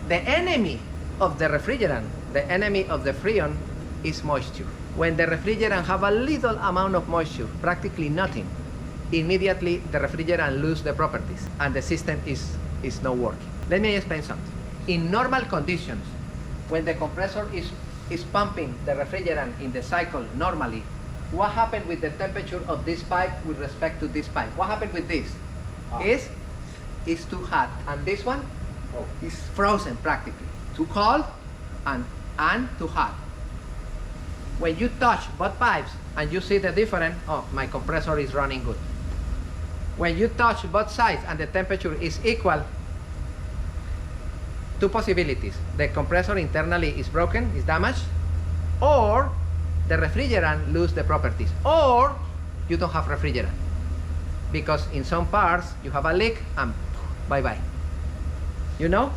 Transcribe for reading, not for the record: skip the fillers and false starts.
The enemy of the refrigerant, the enemy of the freon, is moisture. When the refrigerant have a little amount of moisture, practically nothing, immediately the refrigerant lose the properties and the system is not working. Let me explain something. In normal conditions, when the compressor is pumping the refrigerant in the cycle normally, what happened with the temperature of this pipe with respect to this pipe? What happened with this? Is too hot, and this one is frozen practically. Too cold and too hot. When you touch both pipes and you see the difference, oh, my compressor is running good. When you touch both sides and the temperature is equal, two possibilities. The compressor internally is broken, is damaged, or the refrigerant lose the properties, or you don't have refrigerant. Because in some parts you have a leak and bye-bye. You know?